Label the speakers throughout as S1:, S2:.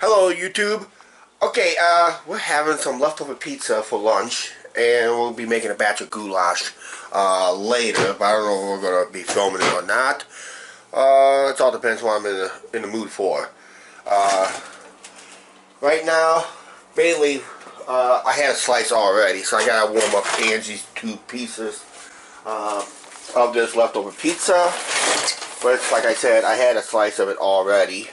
S1: Hello YouTube. Okay, we're having some leftover pizza for lunch, and we'll be making a batch of goulash later, but I don't know if we're going to be filming it or not. It all depends what I'm in the mood for. Right now, mainly, I had a slice already, so I got to warm up Angie's 2 pieces of this leftover pizza. But like I said, I had a slice of it already.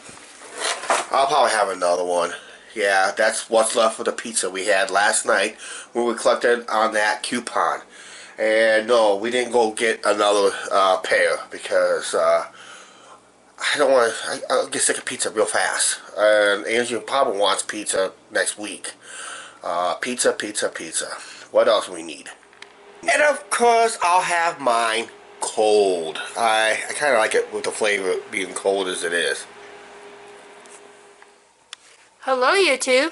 S1: I'll probably have another one. Yeah, that's what's left of the pizza we had last night when we collected on that coupon. And no, we didn't go get another pair because I don't want to. I'll get sick of pizza real fast. And Angie probably wants pizza next week. Pizza, pizza, pizza. What else we need? And of course, I'll have mine cold. I kind of like it with the flavor being cold as it is.
S2: Hello, YouTube.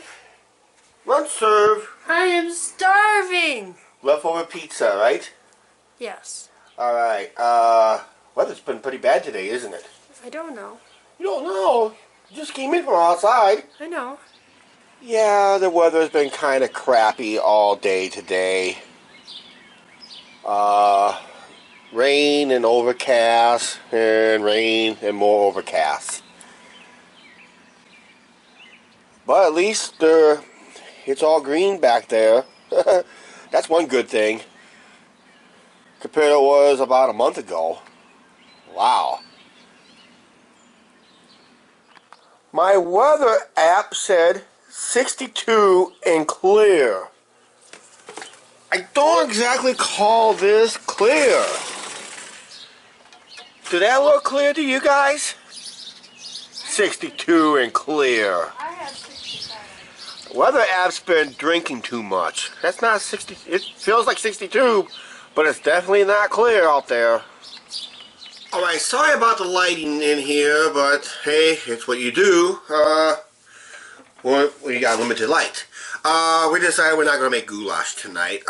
S1: Lunch serve.
S2: I am starving.
S1: Leftover pizza, right?
S2: Yes.
S1: Alright, weather's been pretty bad today, isn't it?
S2: I don't know.
S1: You don't know. You just came in from outside.
S2: I know.
S1: Yeah, the weather's been kind of crappy all day today. Rain and overcast, and rain and more overcast. But at least it's all green back there. That's one good thing. Compared to what it was about a month ago. Wow. My weather app said 62 and clear. I don't exactly call this clear. Did that look clear to you guys? 62 and clear.
S2: I have 65.
S1: Weather app's been drinking too much. That's not 60. It feels like 62, but it's definitely not clear out there. Alright, sorry about the lighting in here, but hey, it's what you do. We got limited light. We decided we're not going to make goulash tonight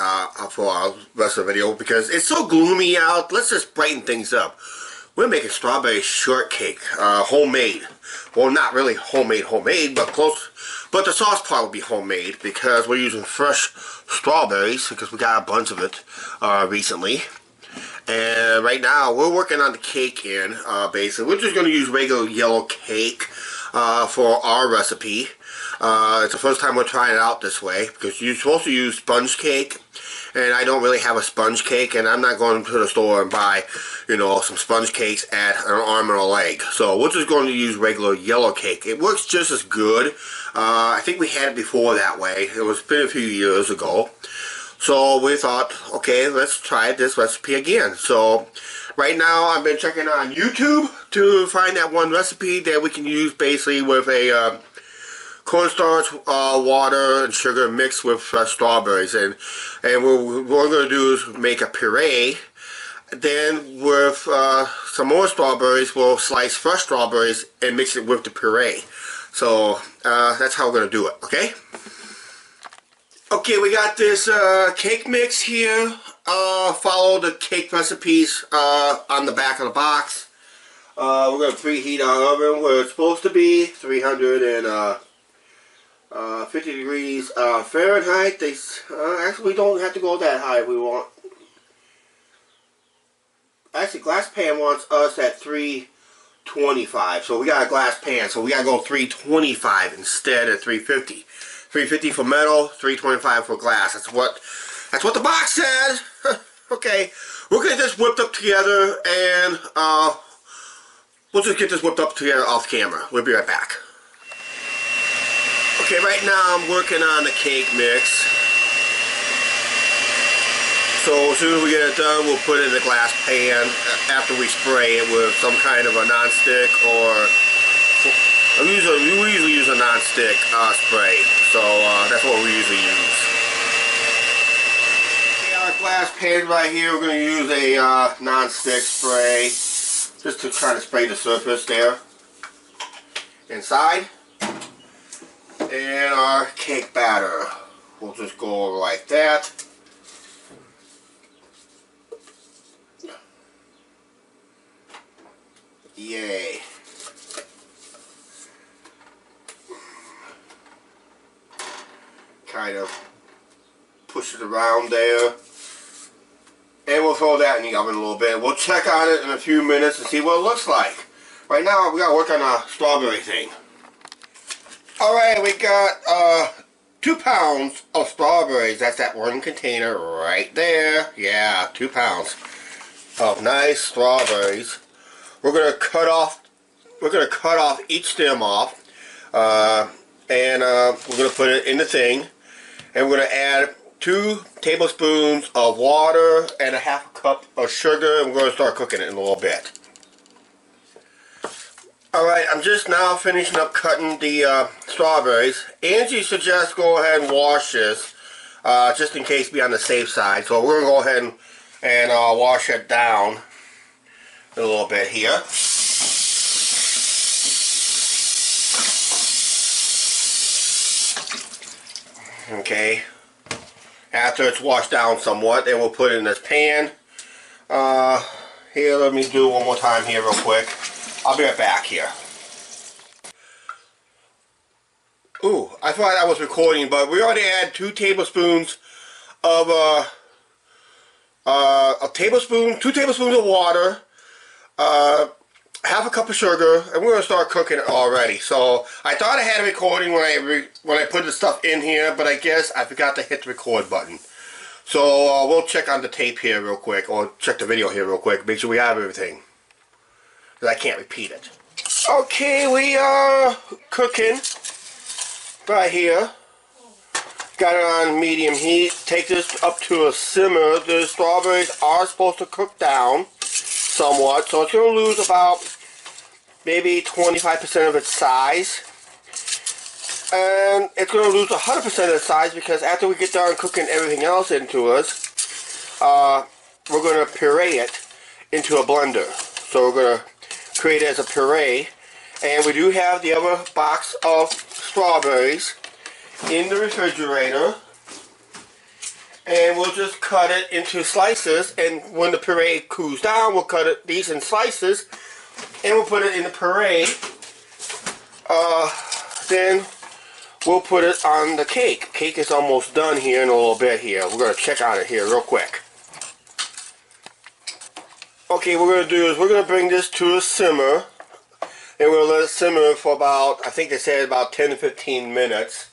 S1: for our rest of the video because it's so gloomy out. Let's just brighten things up. We're making strawberry shortcake, homemade. Well, not really homemade, but close. But the sauce part will be homemade because we're using fresh strawberries because we got a bunch of it recently. And right now, we're working on the cake in, basically. We're just going to use regular yellow cake for our recipe. It's the first time we're trying it out this way because you're supposed to use sponge cake. And I don't really have a sponge cake, and I'm not going to the store and buy, you know, some sponge cakes at an arm and a leg. So we're just going to use regular yellow cake. It works just as good. I think we had it before that way. It was been a few years ago. So we thought, okay, let's try this recipe again. So right now I've been checking on YouTube to find that one recipe that we can use basically with a cornstarch, water, and sugar mixed with fresh strawberries. And what we're going to do is make a puree. Then with some more strawberries, we'll slice fresh strawberries and mix it with the puree. So that's how we're going to do it, okay? Okay, we got this cake mix here. Follow the cake recipes on the back of the box. We're going to preheat our oven where it's supposed to be, 350 degrees Fahrenheit. Actually, we don't have to go that high if we want. Actually, glass pan wants us at 325. So we got a glass pan, so we got to go 325 instead of 350. 350 for metal, 325 for glass. That's what the box says. Okay, we're gonna get this whipped up together, and we'll just get this whipped up together off camera. We'll be right back. Okay, right now I'm working on the cake mix. So as soon as we get it done, we'll put it in the glass pan after we spray it with some kind of a non-stick or. We usually use a non-stick spray, so that's what we usually use. Okay, our glass pan right here, we're going to use a non-stick spray just to try to spray the surface there inside. And our cake batter, we'll just go over like that. Yay. kind of push it around there. And we'll throw that in the oven a little bit. We'll check on it in a few minutes and see what it looks like. Right now, we gotta work on a strawberry thing. Alright, we got 2 pounds of strawberries. That's that one container right there. Yeah, 2 pounds of nice strawberries. We're gonna cut off each stem off. And we're gonna put it in the thing. And we're gonna add 2 tablespoons of water and a half cup of sugar, and we're going to start cooking it in a little bit. Alright, I'm just now finishing up cutting the strawberries. Angie suggests go ahead and wash this, just in case, be on the safe side. So we're going to go ahead and wash it down a little bit here. Okay. After it's washed down somewhat, then we'll put it in this pan. Here, let me do it one more time here real quick. I'll be right back here. Ooh, I thought I was recording, but we already had 2 tablespoons of 2 tablespoons of water, half a cup of sugar, and we're gonna start cooking it already. So I thought I had a recording when I put the stuff in here, but I guess I forgot to hit the record button. So we'll check on the tape here real quick, or check the video here real quick, make sure we have everything, because I can't repeat it. Okay, we are cooking right here. Got it on medium heat. Take this up to a simmer. The strawberries are supposed to cook down somewhat, so it's going to lose about maybe 25% of its size, and it's going to lose 100% of its size because after we get done cooking everything else into us, we're going to puree it into a blender. So we're going to create it as a puree, and we do have the other box of strawberries in the refrigerator. And we'll just cut it into slices, and when the puree cools down, we'll cut these in slices, and we'll put it in the puree. Then we'll put it on the cake. Cake is almost done here in a little bit here. We're going to check on it here real quick. Okay, what we're going to do is we're going to bring this to a simmer, and we'll let it simmer for about, I think they said about 10 to 15 minutes.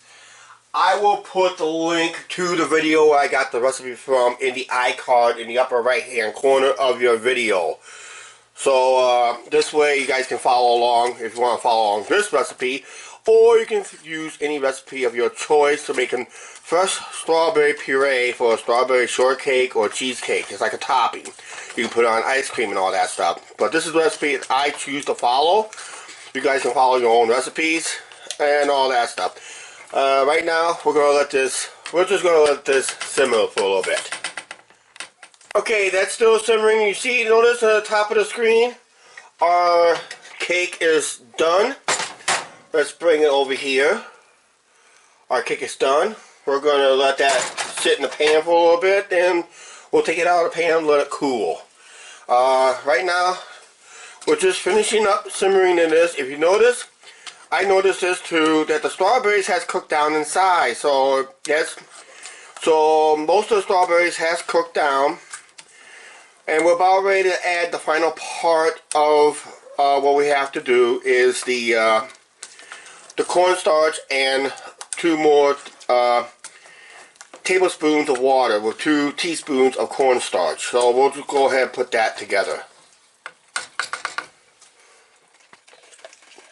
S1: I will put the link to the video where I got the recipe from in the iCard in the upper right hand corner of your video. So this way you guys can follow along if you want to follow along this recipe, or you can use any recipe of your choice to make a fresh strawberry puree for a strawberry shortcake or cheesecake. It's like a topping. You can put on ice cream and all that stuff. But this is the recipe that I choose to follow. You guys can follow your own recipes and all that stuff. Right now, we're just gonna let this simmer for a little bit. Okay, that's still simmering. You see, notice at the top of the screen, our cake is done. Let's bring it over here. Our cake is done. We're gonna let that sit in the pan for a little bit, and we'll take it out of the pan and let it cool. Right now, we're just finishing up simmering in this. If you notice, I noticed this too, that the strawberries has cooked down inside. So yes, so most of the strawberries has cooked down, and we're about ready to add the final part of what we have to do is the cornstarch and 2 more tablespoons of water with 2 teaspoons of cornstarch. So we'll just go ahead and put that together.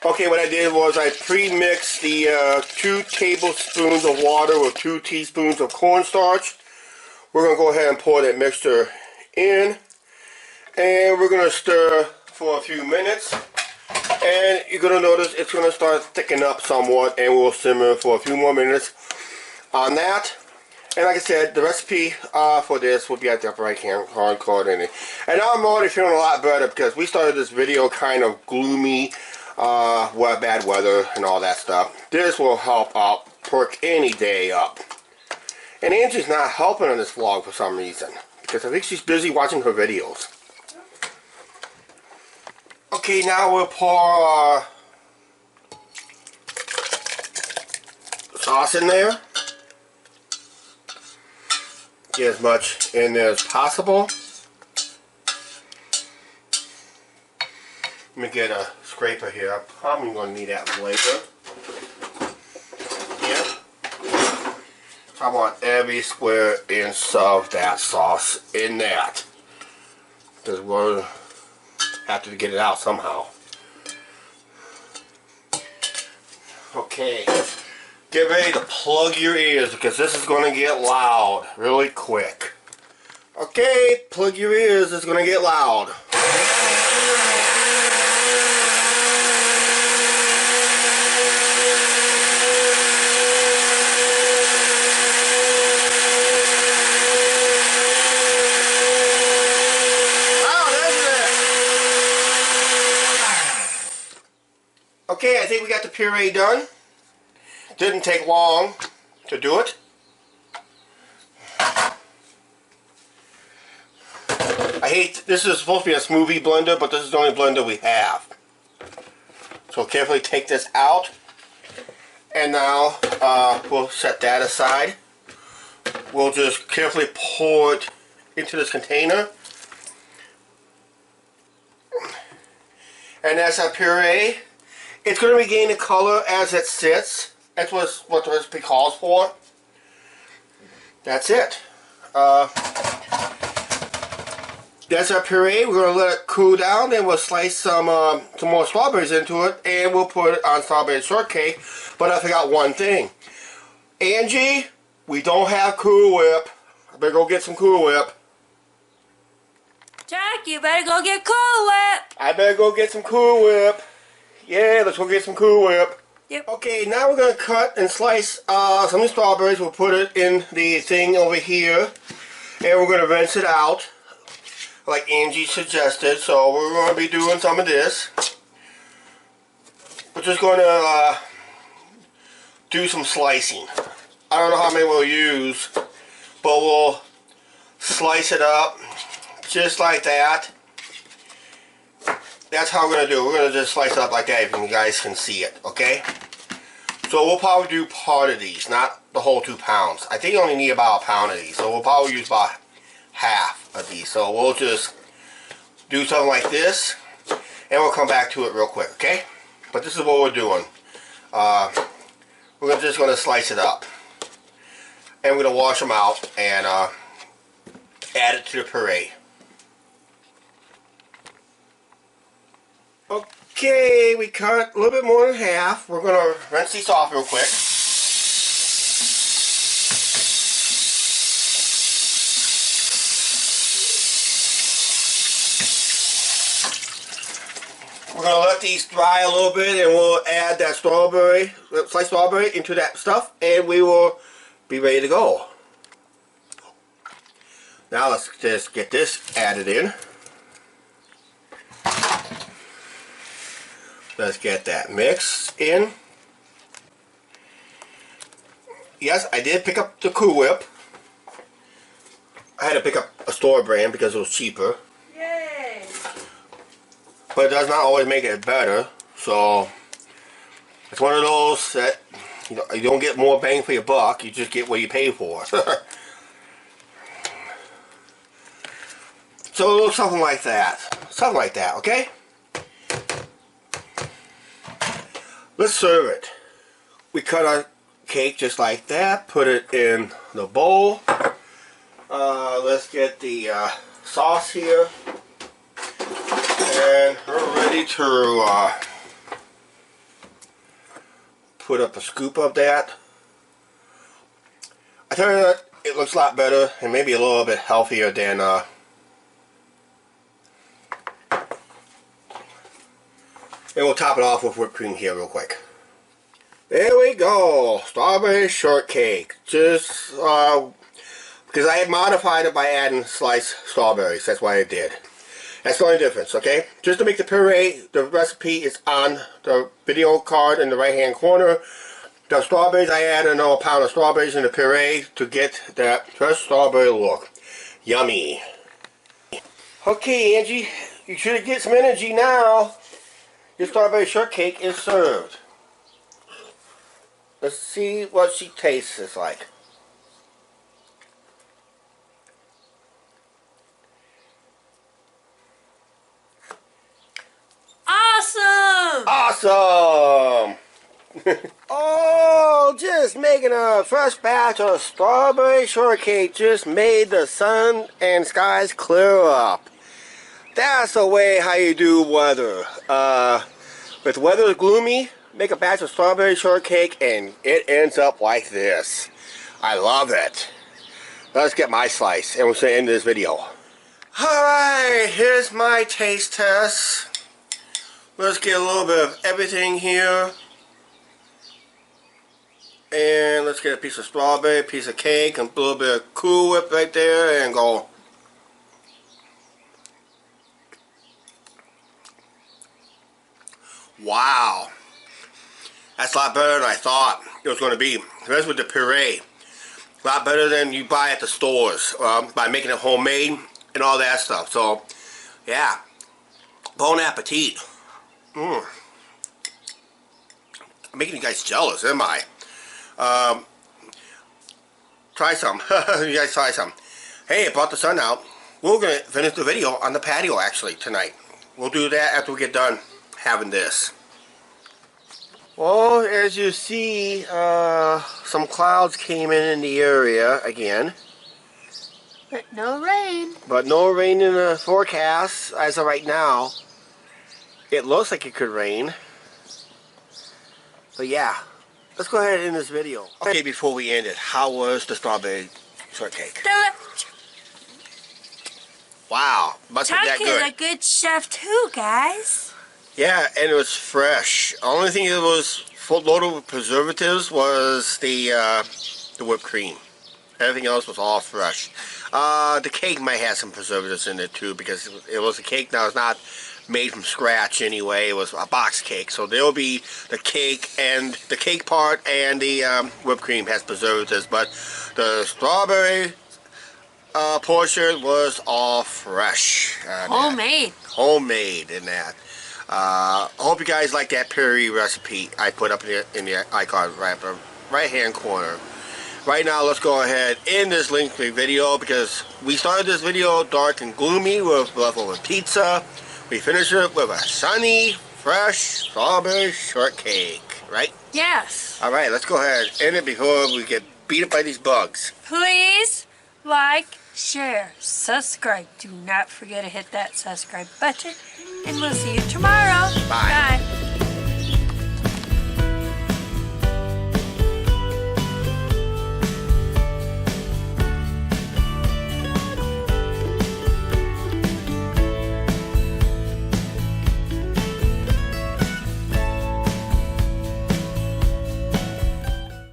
S1: Okay, what I did was I pre-mixed the 2 tablespoons of water with 2 teaspoons of cornstarch. We're going to go ahead and pour that mixture in, and we're going to stir for a few minutes, and you're going to notice it's going to start thickening up somewhat, and we'll simmer for a few more minutes on that. And like I said, the recipe for this will be at the upper right hand corner. And now I'm already feeling a lot better because we started this video kind of gloomy, bad weather and all that stuff. This will help out perk any day up. And Angie's not helping on this vlog for some reason, because I think she's busy watching her videos. Okay, now we'll pour our sauce in there. Get as much in there as possible. Let me get a scraper here. I'm probably going to need that later. Yeah. I want every square inch of that sauce in that. Because we'll have to get it out somehow. Okay. Get ready to plug your ears because this is going to get loud really quick. Okay, plug your ears. It's going to get loud. Okay, I think we got the puree done. Didn't take long to do it. This is supposed to be a smoothie blender, but this is the only blender we have. So carefully take this out. And now we'll set that aside. We'll just carefully pour it into this container. And that's our puree. It's going to regain the color as it sits. That's what the recipe calls for. That's it. That's our puree. We're going to let it cool down. Then we'll slice some more strawberries into it. And we'll put it on strawberry shortcake. But I forgot one thing. Angie, we don't have Cool Whip. I better go get some Cool Whip.
S2: Jack, you better go get Cool Whip.
S1: I better go get some Cool Whip. Yeah, let's go get some Cool Whip.
S2: Yep.
S1: Okay, now we're going to cut and slice some of the strawberries. We'll put it in the thing over here. And we're going to rinse it out, like Angie suggested. So we're going to be doing some of this. We're just going to do some slicing. I don't know how many we'll use, but we'll slice it up just like that. That's how we're going to do it. We're going to just slice it up like that if you guys can see it, okay? So we'll probably do part of these, not the whole 2 pounds. I think you only need about a pound of these, so we'll probably use about half of these. So we'll just do something like this, and we'll come back to it real quick, okay? But this is what we're doing. We're just going to slice it up. And we're going to wash them out and add it to the puree. Okay, we cut a little bit more than half. We're going to rinse these off real quick. We're going to let these dry a little bit and we'll add that strawberry, sliced strawberry into that stuff and we will be ready to go. Now let's just get this added in. Let's get that mixed in. Yes, I did pick up the Cool Whip. I had to pick up a store brand because it was cheaper.
S2: Yay!
S1: But it does not always make it better. So it's one of those that you don't get more bang for your buck. You just get what you pay for. So something like that. Something like that, okay? Let's serve it. We cut our cake just like that. Put it in the bowl. Let's get the sauce here. And we're ready to put up a scoop of that. I tell you that it looks a lot better and maybe a little bit healthier than and we'll top it off with whipped cream here real quick. There we go. Strawberry shortcake. Just because I had modified it by adding sliced strawberries. That's why I did. That's the only difference, okay? Just to make the puree, the recipe is on the video card in the right hand corner. The strawberries, I added another pound of strawberries in the puree to get that fresh strawberry look. Yummy. Okay, Angie, you should get some energy now. Your strawberry shortcake is served. Let's see what she tastes like. just making a fresh batch of strawberry shortcake. Just made the sun and skies clear up. That's the way how you do weather. With weather gloomy, make a batch of strawberry shortcake and it ends up like this. I love it. Let's get my slice and we'll say end this video. Alright, here's my taste test. Let's get a little bit of everything here. And let's get a piece of strawberry, a piece of cake, and a little bit of Cool Whip right there and go. Wow. That's a lot better than I thought it was going to be. The rest with the puree. A lot better than you buy at the stores by making it homemade and all that stuff. So, yeah. Bon appetit. I'm making you guys jealous, am I? Try some. You guys try some. Hey, I brought the sun out. We're going to finish the video on the patio actually tonight. We'll do that after we get done having this. Well, as you see, some clouds came in the area again.
S2: But no rain.
S1: But no rain in the forecast as of right now. It looks like it could rain. But yeah, let's go ahead and end this video. Okay, before we end it, how was the strawberry shortcake? Wow, must be that good.
S2: Chuck is a good chef too, guys.
S1: Yeah, and it was fresh. The only thing that was full loaded with preservatives was the whipped cream. Everything else was all fresh. The cake might have some preservatives in it too because it was a cake that was not made from scratch anyway. It was a box cake, so there will be the cake and the cake part and the whipped cream has preservatives, but the strawberry portion was all fresh.
S2: Homemade.
S1: Homemade in that. I hope you guys like that puree recipe I put up in the icon right hand corner. Right now, let's go ahead and end this lengthy video because we started this video dark and gloomy with leftover pizza. We finished it with a sunny, fresh strawberry shortcake, right?
S2: Yes.
S1: All right, let's go ahead and end it before we get beat up by these bugs.
S2: Please like, share, subscribe. Do not forget to hit that subscribe button. And we'll see you tomorrow.
S1: Bye.
S2: Bye.